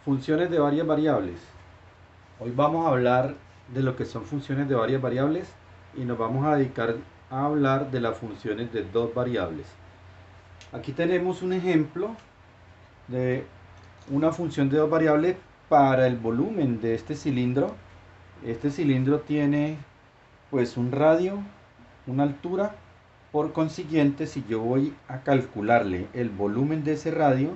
Funciones de varias variables. Hoy vamos a hablar de lo que son funciones de varias variables y nos vamos a dedicar a hablar de las funciones de dos variables. Aquí tenemos un ejemplo de una función de dos variables para el volumen de este cilindro. Este cilindro tiene pues un radio, una altura. Por consiguiente, si yo voy a calcularle el volumen de ese radio,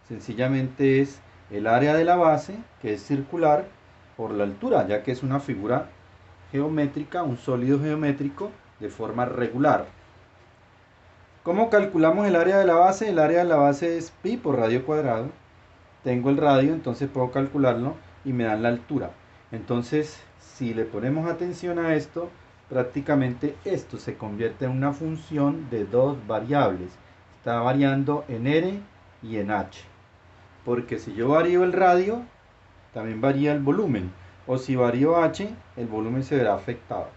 sencillamente es el área de la base, que es circular, por la altura, ya que es una figura geométrica, un sólido geométrico de forma regular. ¿Cómo calculamos el área de la base? El área de la base es pi por radio cuadrado. Tengo el radio, entonces puedo calcularlo y me dan la altura. Entonces, si le ponemos atención a esto, prácticamente esto se convierte en una función de dos variables. Está variando en R y en H. Porque si yo varío el radio, también varía el volumen. O si varío H, el volumen se verá afectado.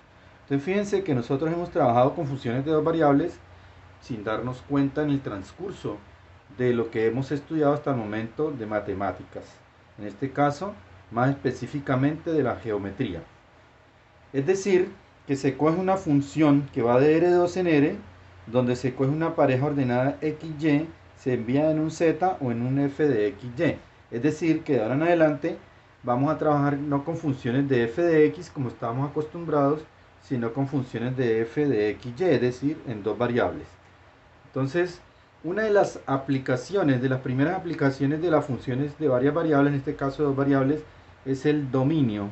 Entonces fíjense que nosotros hemos trabajado con funciones de dos variables sin darnos cuenta en el transcurso de lo que hemos estudiado hasta el momento de matemáticas. En este caso, más específicamente de la geometría. Es decir, que se coge una función que va de R2 en R, donde se coge una pareja ordenada XY, se envía en un Z o en un F de XY. Es decir, que de ahora en adelante vamos a trabajar no con funciones de f de x como estábamos acostumbrados, sino con funciones de f de xy, es decir, en dos variables. Entonces, una de las aplicaciones, de las primeras aplicaciones de las funciones de varias variables, en este caso de dos variables, es el dominio.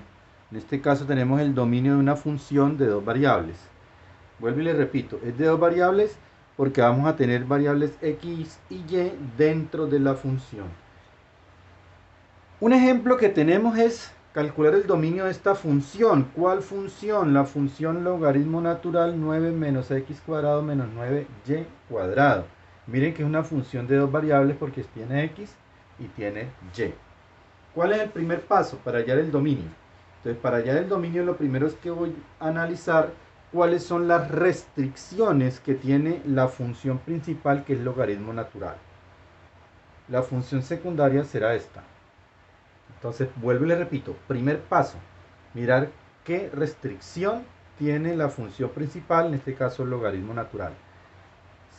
En este caso tenemos el dominio de una función de dos variables. Vuelvo y le repito, es de dos variables porque vamos a tener variables x y y dentro de la función. Un ejemplo que tenemos es calcular el dominio de esta función. ¿Cuál función? La función logaritmo natural 9 menos x cuadrado menos 9y cuadrado. Miren que es una función de dos variables porque tiene x y tiene y. ¿Cuál es el primer paso para hallar el dominio? Entonces, para hallar el dominio, lo primero es que voy a analizar cuáles son las restricciones que tiene la función principal, que es logaritmo natural. La función secundaria será esta. Entonces, vuelvo y le repito, primer paso, mirar qué restricción tiene la función principal, en este caso el logaritmo natural.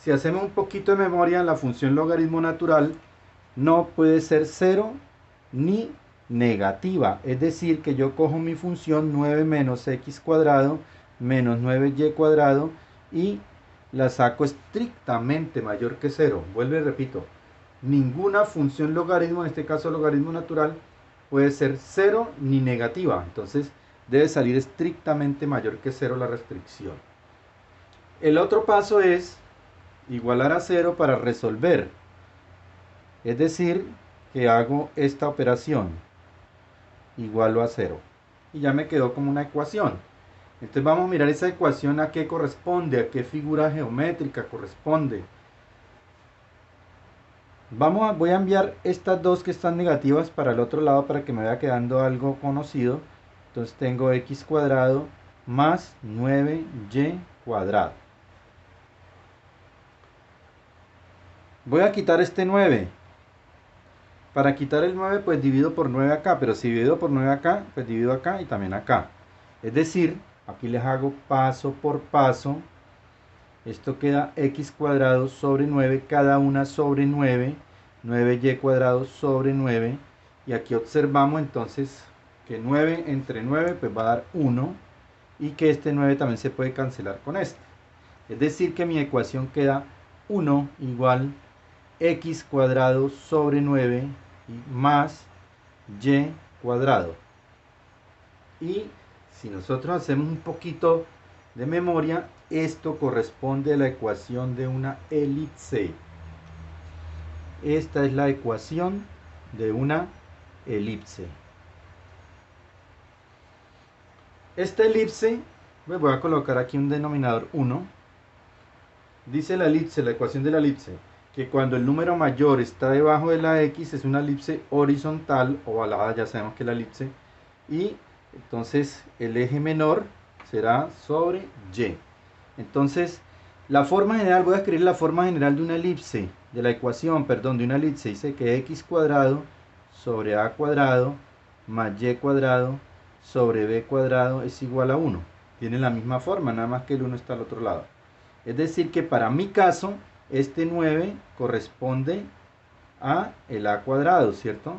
Si hacemos un poquito de memoria, la función logaritmo natural no puede ser cero ni negativa, es decir, que yo cojo mi función 9 menos x cuadrado menos 9y cuadrado y la saco estrictamente mayor que cero. Vuelvo y repito, ninguna función logaritmo, en este caso logaritmo natural, puede ser cero ni negativa, entonces debe salir estrictamente mayor que cero la restricción. El otro paso es igualar a cero para resolver, es decir, que hago esta operación, igualo a cero, y ya me quedó como una ecuación. Entonces vamos a mirar esa ecuación a qué corresponde, a qué figura geométrica corresponde. Voy a enviar estas dos que están negativas para el otro lado para que me vaya quedando algo conocido. Entonces tengo x cuadrado más 9y cuadrado. Voy a quitar este 9. Para quitar el 9 pues divido por 9 acá, pero si divido por 9 acá, pues divido acá y también acá. Es decir, aquí les hago paso por paso. Esto queda x cuadrado sobre 9, cada una sobre 9, 9y cuadrado sobre 9. Y aquí observamos entonces que 9 entre 9 pues va a dar 1. Y que este 9 también se puede cancelar con este. Es decir que mi ecuación queda 1 igual x cuadrado sobre 9 y más y cuadrado. Y si nosotros hacemos un poquito de memoria, esto corresponde a la ecuación de una elipse. Esta es la ecuación de una elipse. Esta elipse, pues voy a colocar aquí un denominador 1. Dice la elipse, la ecuación de la elipse, que cuando el número mayor está debajo de la x es una elipse horizontal, ovalada, ya sabemos que es la elipse, y entonces el eje menor será sobre y. Entonces, la forma general, voy a escribir la forma general de una elipse, de la ecuación, perdón, de una elipse, dice que x cuadrado sobre a cuadrado más y cuadrado sobre b cuadrado es igual a 1. Tiene la misma forma, nada más que el 1 está al otro lado. Es decir que para mi caso, este 9 corresponde a el a cuadrado, ¿cierto?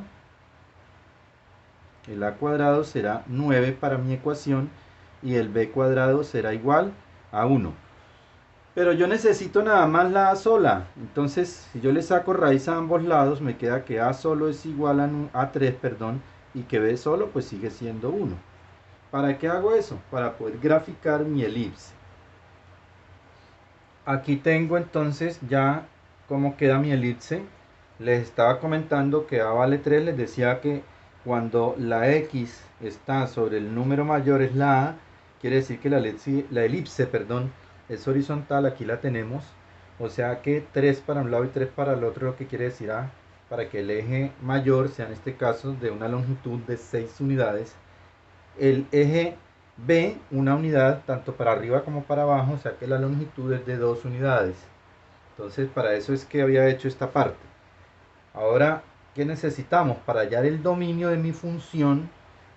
El a cuadrado será 9 para mi ecuación y el b cuadrado será igual a 1. Pero yo necesito nada más la a sola. Entonces, si yo le saco raíz a ambos lados, me queda que a solo es igual a 3, perdón, y que b solo pues sigue siendo 1. ¿Para qué hago eso? Para poder graficar mi elipse. Aquí tengo entonces ya cómo queda mi elipse. Les estaba comentando que a vale 3, les decía que cuando la x está sobre el número mayor es la a, quiere decir que la elipse, perdón, es horizontal, aquí la tenemos, o sea que 3 para un lado y 3 para el otro, lo que quiere decir A, para que el eje mayor sea en este caso de una longitud de 6 unidades, el eje B una unidad tanto para arriba como para abajo, o sea que la longitud es de 2 unidades. Entonces para eso es que había hecho esta parte. Ahora, ¿qué necesitamos? Para hallar el dominio de mi función,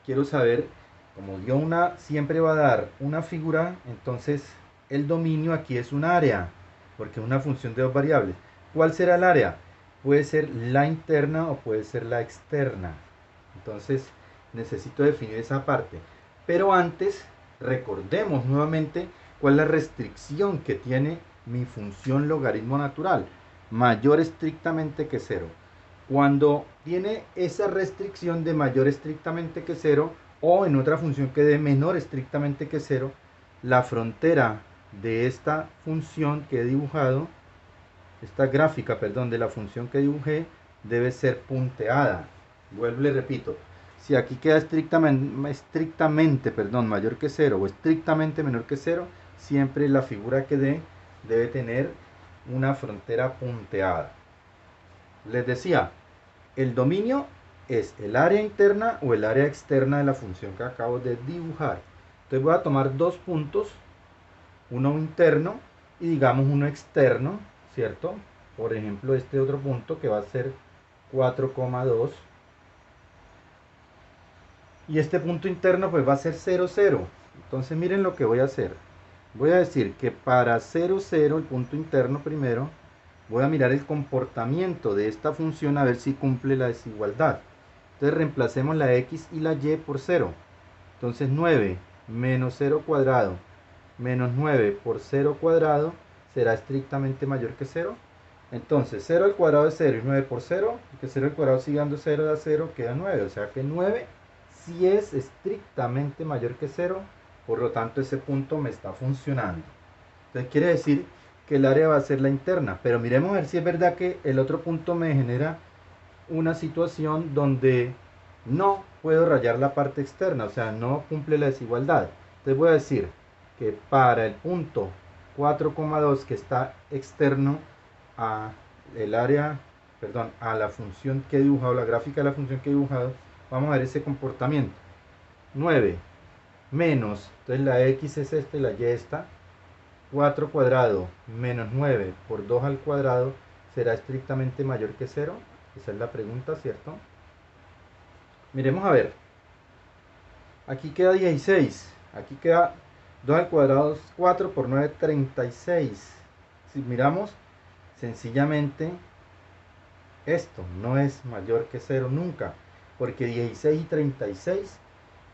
quiero saber, como dio una, siempre va a dar una figura, entonces el dominio aquí es un área, porque es una función de dos variables. ¿Cuál será el área? Puede ser la interna o puede ser la externa. Entonces necesito definir esa parte. Pero antes, recordemos nuevamente cuál es la restricción que tiene mi función logaritmo natural. Mayor estrictamente que 0. Cuando tiene esa restricción de mayor estrictamente que 0, o en otra función que dé menor estrictamente que 0, la frontera de esta función que he dibujado, esta gráfica, perdón, de la función que dibujé, debe ser punteada. Vuelvo y le repito, si aquí queda estrictamente mayor que 0 o estrictamente menor que 0, siempre la figura que dé debe tener una frontera punteada. Les decía, el dominio es el área interna o el área externa de la función que acabo de dibujar. Entonces voy a tomar dos puntos, uno interno y digamos uno externo, ¿cierto? Por ejemplo, este otro punto que va a ser 4,2. Y este punto interno pues va a ser 0, 0. Entonces miren lo que voy a hacer. Voy a decir que para 0, 0, el punto interno primero, voy a mirar el comportamiento de esta función a ver si cumple la desigualdad. Entonces reemplacemos la x y la y por 0. Entonces 9 menos 0 cuadrado menos 9 por 0 cuadrado será estrictamente mayor que 0. Entonces 0 al cuadrado es 0 y 9 por 0, que 0 al cuadrado sigue dando 0 da 0, queda 9. O sea que 9 sí es estrictamente mayor que 0, por lo tanto ese punto me está funcionando. Entonces quiere decir que el área va a ser la interna, pero miremos a ver si es verdad que el otro punto me genera una situación donde no puedo rayar la parte externa, o sea, no cumple la desigualdad. Entonces voy a decir que para el punto 4,2 que está externo a el área, perdón, a la función que he dibujado, la gráfica de la función que he dibujado, vamos a ver ese comportamiento. 9 menos, entonces la x es esta y la y esta, 4 cuadrado menos 9 por 2 al cuadrado será estrictamente mayor que 0. Esa es la pregunta, ¿cierto? Miremos a ver. Aquí queda 16. Aquí queda 2 al cuadrado es 4 por 9, 36. Si miramos, sencillamente esto no es mayor que 0 nunca. Porque 16 y 36,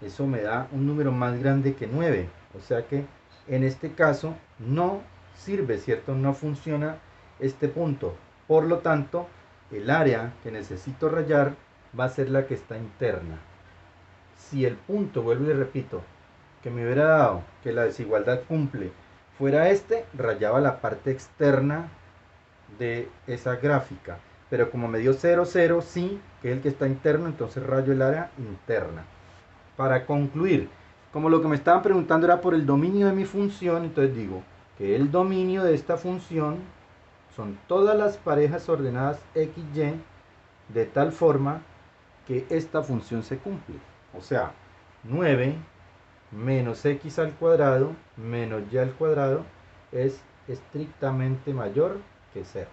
eso me da un número más grande que 9. O sea que en este caso no sirve, ¿cierto? No funciona este punto. Por lo tanto, el área que necesito rayar va a ser la que está interna. Si el punto, vuelvo y le repito, que me hubiera dado que la desigualdad cumple fuera este, rayaba la parte externa de esa gráfica. Pero como me dio 0, 0, sí, que es el que está interno, entonces rayo el área interna. Para concluir, como lo que me estaban preguntando era por el dominio de mi función, entonces digo que el dominio de esta función son todas las parejas ordenadas x, y, de tal forma que esta función se cumple. O sea, 9 menos x al cuadrado menos y al cuadrado es estrictamente mayor que 0.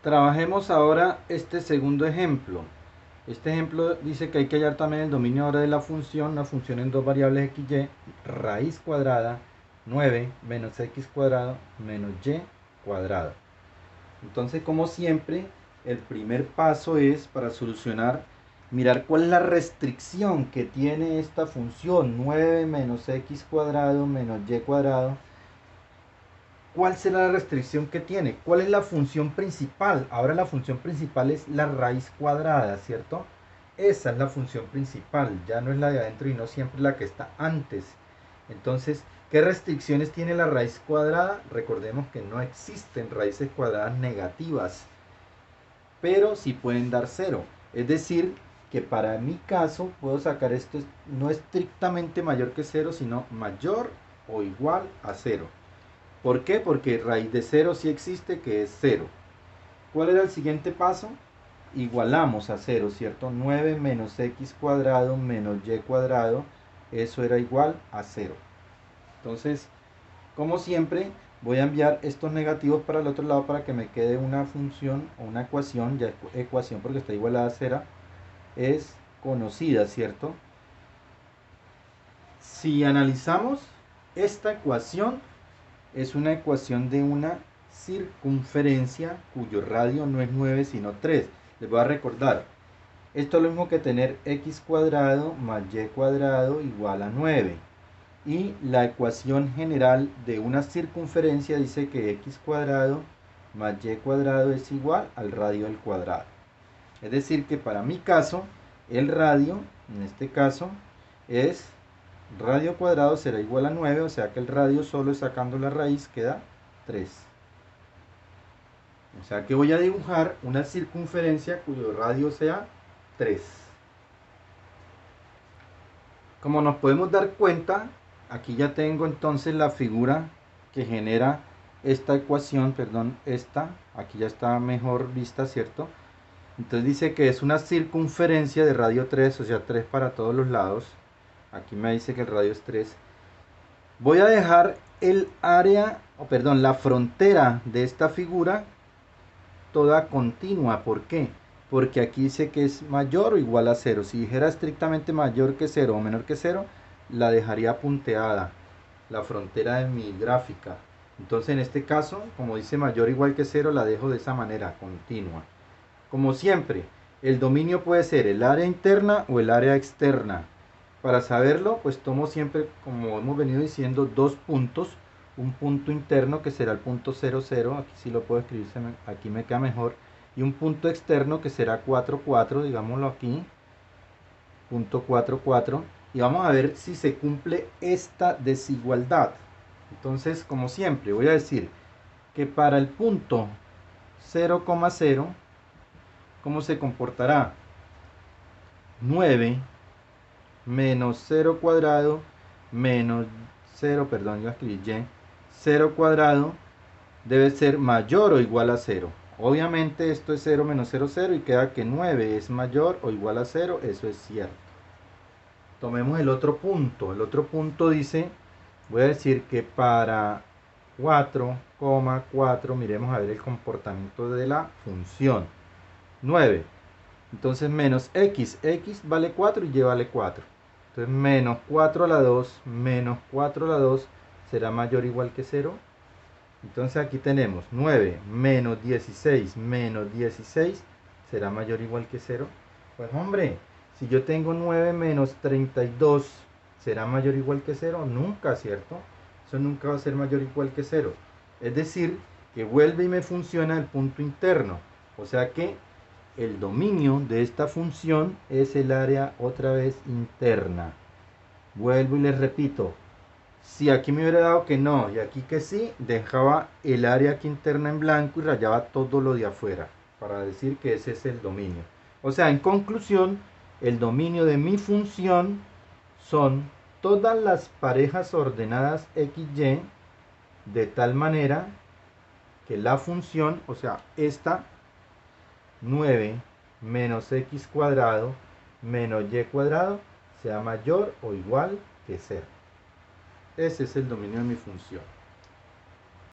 Trabajemos ahora este segundo ejemplo. Este ejemplo dice que hay que hallar también el dominio ahora de la función, una función en dos variables x, y, raíz cuadrada 9 menos x cuadrado menos y cuadrado. Entonces, como siempre, el primer paso es, para solucionar, mirar cuál es la restricción que tiene esta función 9 menos x cuadrado menos y cuadrado. ¿Cuál será la restricción que tiene? ¿Cuál es la función principal? Ahora la función principal es la raíz cuadrada, ¿cierto? Esa es la función principal, ya no es la de adentro y no siempre la que está antes. Entonces, ¿qué restricciones tiene la raíz cuadrada? Recordemos que no existen raíces cuadradas negativas, pero sí pueden dar cero. Es decir, que para mi caso puedo sacar esto no estrictamente mayor que cero, sino mayor o igual a cero. ¿Por qué? Porque raíz de 0 sí existe, que es 0. ¿Cuál era el siguiente paso? Igualamos a 0, ¿cierto? 9 menos x cuadrado menos y cuadrado, eso era igual a 0. Entonces, como siempre, voy a enviar estos negativos para el otro lado para que me quede una función o una ecuación, ya ecuación porque está igualada a 0, es conocida, ¿cierto? Si analizamos esta ecuación, es una ecuación de una circunferencia cuyo radio no es 9 sino 3. Les voy a recordar, esto es lo mismo que tener x cuadrado más y cuadrado igual a 9. Y la ecuación general de una circunferencia dice que x cuadrado más y cuadrado es igual al radio al cuadrado. Es decir que para mi caso, el radio, en este caso, es radio cuadrado será igual a 9, o sea que el radio solo sacando la raíz queda 3. O sea que voy a dibujar una circunferencia cuyo radio sea 3. Como nos podemos dar cuenta, aquí ya tengo entonces la figura que genera esta ecuación, aquí ya está mejor vista, ¿cierto? Entonces dice que es una circunferencia de radio 3, o sea 3 para todos los lados. Aquí me dice que el radio es 3. Voy a dejar el área, la frontera de esta figura toda continua. ¿Por qué? Porque aquí dice que es mayor o igual a 0. Si dijera estrictamente mayor que 0 o menor que 0, la dejaría punteada, la frontera de mi gráfica. Entonces en este caso, como dice mayor o igual que 0, la dejo de esa manera, continua. Como siempre, el dominio puede ser el área interna o el área externa. Para saberlo, pues tomo siempre, como hemos venido diciendo, dos puntos. Un punto interno que será el punto 0, 0, aquí sí lo puedo escribir, aquí me queda mejor. Y un punto externo que será 4, 4, digámoslo aquí, punto 4, 4. Y vamos a ver si se cumple esta desigualdad. Entonces, como siempre, voy a decir que para el punto 0,0, ¿cómo se comportará? 9 menos 0 cuadrado menos 0, perdón, yo escribí y, 0 cuadrado debe ser mayor o igual a 0. Obviamente esto es 0 menos 0, 0 y queda que 9 es mayor o igual a 0, eso es cierto. Tomemos el otro punto. El otro punto dice, voy a decir que para 4,4, miremos a ver el comportamiento de la función. 9. Entonces menos x vale 4 y y vale 4. Entonces menos 4 a la 2 menos 4 a la 2 será mayor o igual que 0. Entonces aquí tenemos 9 menos 16 será mayor o igual que 0. Pues hombre, si yo tengo 9 menos 32, ¿será mayor o igual que 0? Nunca, ¿cierto? Eso nunca va a ser mayor o igual que 0. Es decir, que vuelve y me funciona el punto interno. O sea que el dominio de esta función es el área otra vez interna. Vuelvo y les repito, si aquí me hubiera dado que no y aquí que sí, dejaba el área aquí interna en blanco y rayaba todo lo de afuera para decir que ese es el dominio. O sea, en conclusión, el dominio de mi función son todas las parejas ordenadas x, y de tal manera que la función, o sea, esta 9 menos x cuadrado menos y cuadrado sea mayor o igual que 0. Ese es el dominio de mi función.